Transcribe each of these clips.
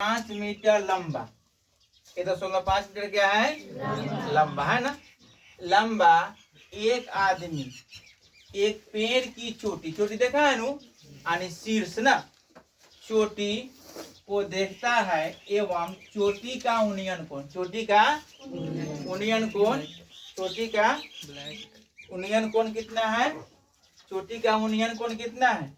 5 metre लंबा। ये 5.5 metre क्या है? लंबा है ना। लंबा एक आदमी एक पेड़ की चोटी, चोटी देखा है नु, यानी शीर्ष ना, चोटी को देखता है एवं चोटी का उन्नयन कोण, चोटी का उन्नयन कोण, चोटी का उन्नयन कोण कितना है? चोटी का उन्नयन कोण कितना है?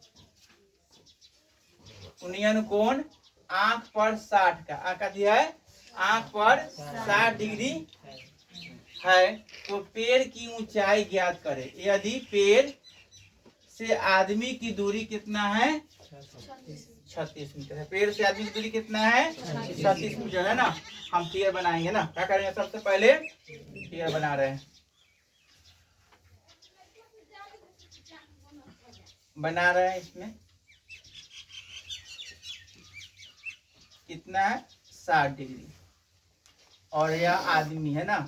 उन्नयन कोण आंख पर 60 का, आंख दिया है आंख पर 60 डिग्री है। तो पेड़ की ऊंचाई ज्ञात करे। यदि पेड़ से आदमी की दूरी कितना है? 36 मीटर है। पेड़ से आदमी की दूरी कितना है? 36 मीटर है ना। हम फिगर बनाएंगे ना। क्या करेंगे? सबसे पहले फिगर बना रहे हैं, इसमें कितना है? 60 डिग्री। और यह आदमी है ना,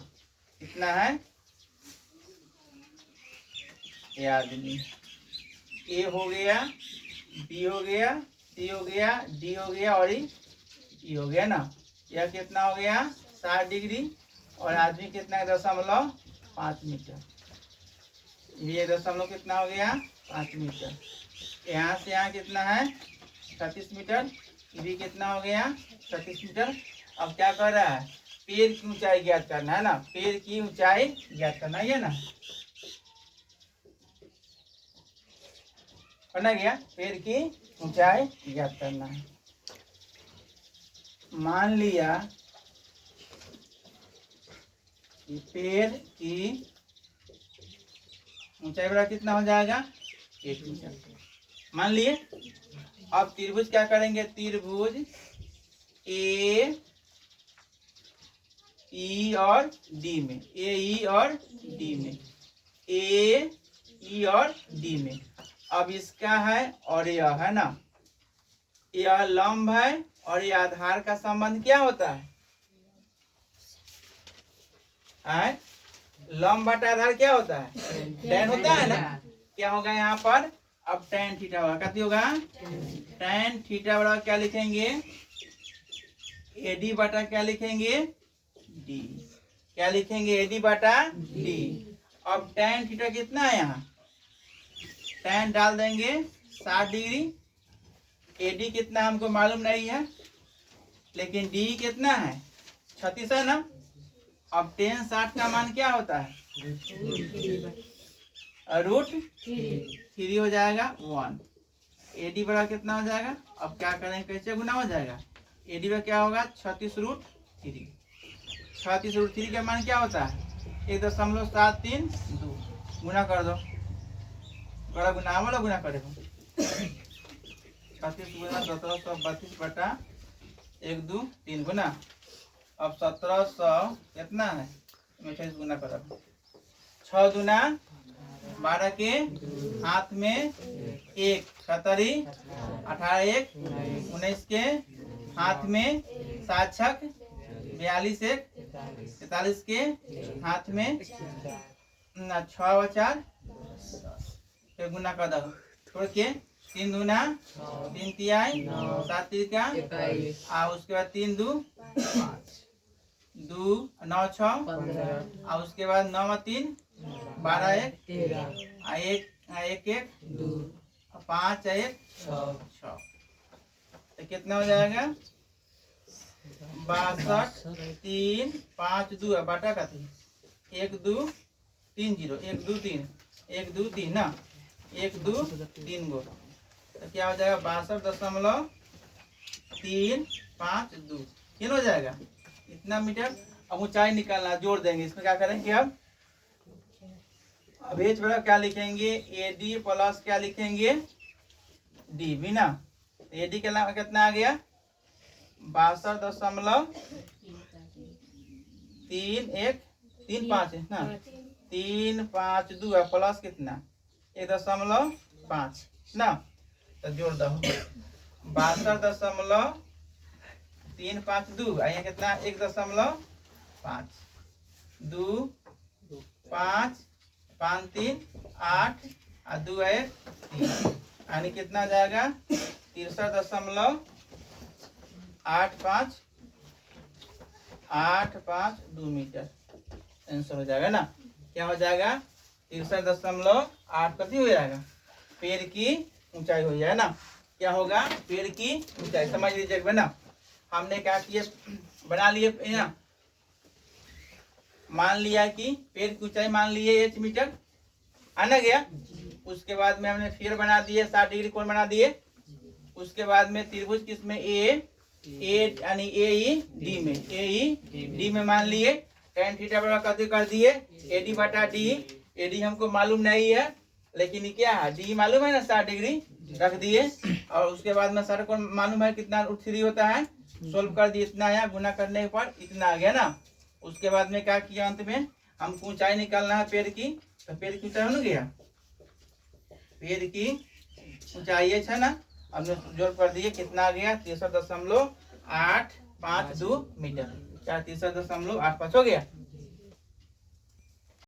कितना है? ये आदमी। ए हो गया, बी हो गया, सी हो गया, डी हो गया और ई हो गया ना। यह कितना हो गया? 60 डिग्री। और आदमी कितना है? 0.5 मीटर। ये दशमलव कितना हो गया? 5 मीटर। यहाँ से यहाँ कितना है? 36 मीटर। ये भी कितना हो गया? 36 मीटर। अब क्या कर रहा है? पेड़ की ऊंचाई ज्ञात करना है ना। पेड़ की ऊंचाई ज्ञात करना है ना। बना गया? पेड़ की ऊंचाई ज्ञात करना है। मान लिया कि पेड़ की ऊंचाई बड़ा कितना हो जाएगा? 1 मीटर मान लिए। अब त्रिभुज क्या करेंगे? त्रिभुज ए ई और डी में, ए ई और डी में, ए ई और डी में। अब इसका है और यह है ना, यह लंब है और यह आधार का संबंध क्या होता है? लंब बटा आधार क्या होता है? tan होता है ना। क्या होगा यहाँ पर? अब tan थीटा होगा। कितनी होगा? tan थीटा बराबर क्या लिखेंगे? AD बटा क्या लिखेंगे? D। क्या लिखेंगे? AD बटा D। अब tan थीटा कितना है? यहाँ tan डाल देंगे 60 डिग्री। AD कितना हमको मालूम नहीं है, लेकिन D कितना है? 36 है ना। अब tan 60 का मान क्या होता है? √3 हो जाएगा 1। AD बड़ा कितना हो जाएगा? अब क्या करेंगे? कैसे गुना हो जाएगा? AD में क्या होगा? 36√3। 36√3 का मान क्या होता है? 1.732। गुना कर दो। बड़ा गुना वाला गुना करेगा। 36 गुना 1732 बटा 1 2 3 गुना। अब 1700 कितना है? 26 गुना करो। 6 दूना 12 के हाथ में 1, 17 18 1 19 के हाथ में 7 छक 42 1 43 के हाथ में 6 व 4 फिर गुना कर दो। छोड़ के 3 दूना 3 तिहाई 7 तिरका और उसके बाद 3 2 5 2 9 6 और उसके बाद 9 व 3 12 1 13 1 1 2 5 1 6। तो कितना हो जाएगा? 62 3 5 2 बटा का 3 1 2 3 0 1 2 3 1 2 3 ना 1 2 3 गो। तो क्या हो जाएगा? 62.352 किन हो जाएगा? इतना मीटर। अब ऊंचाई निकालना, जोड़ देंगे। इसमें क्या करेंगे? अब एच बड़ा क्या लिखेंगे? AD प्लस क्या लिखेंगे? DB ना। AD के नाम कितना आ गया? 62.315 ना। 352 प्लस कितना? 1.5 ना। तो जोड़ दो। 62.352 यहाँ कितना? 1.5 2 5 5 3 8 और 2 1 3 यानी कितना जाएगा? 63.3 8.5 मीटर आंसर हो जाएगा ना। क्या हो जाएगा 63.8 कति हो जाएगा पेड़ की ऊंचाई हो जाए ना। क्या होगा पेड़ की ऊंचाई समझ लीजिए ना। हमने क्या किया बना लिए यहाँ मान लिया कि पेड़ की ऊंचाई मान लिए 8 मीटर आना गया। उसके बाद में हमने फिर बना दिए 60 डिग्री कोण बना दिए। उसके बाद में त्रिभुज किसमें ए यानी ए डी में मान लिए tan थीटा बराबर कति कर दिए AD बटा डी। AD हमको मालूम नहीं है लेकिन क्या है डी मालूम है ना 60 डिग्री रख दिए। और उसके बाद में सारे को मालूम है कितना √3 होता है सोल्व कर दिए इतना आया गुना करने पर इतना आ गया ना। उसके बाद में क्या किया अंत में हमको ऊंचाई निकालना है पेड़ की। तो पेड़ की ऊंचाई हो गया पेड़ की ऊंचाई है ना हमने जोड़ कर दिए कितना आ गया 63.852 मीटर। 63.85 हो गया।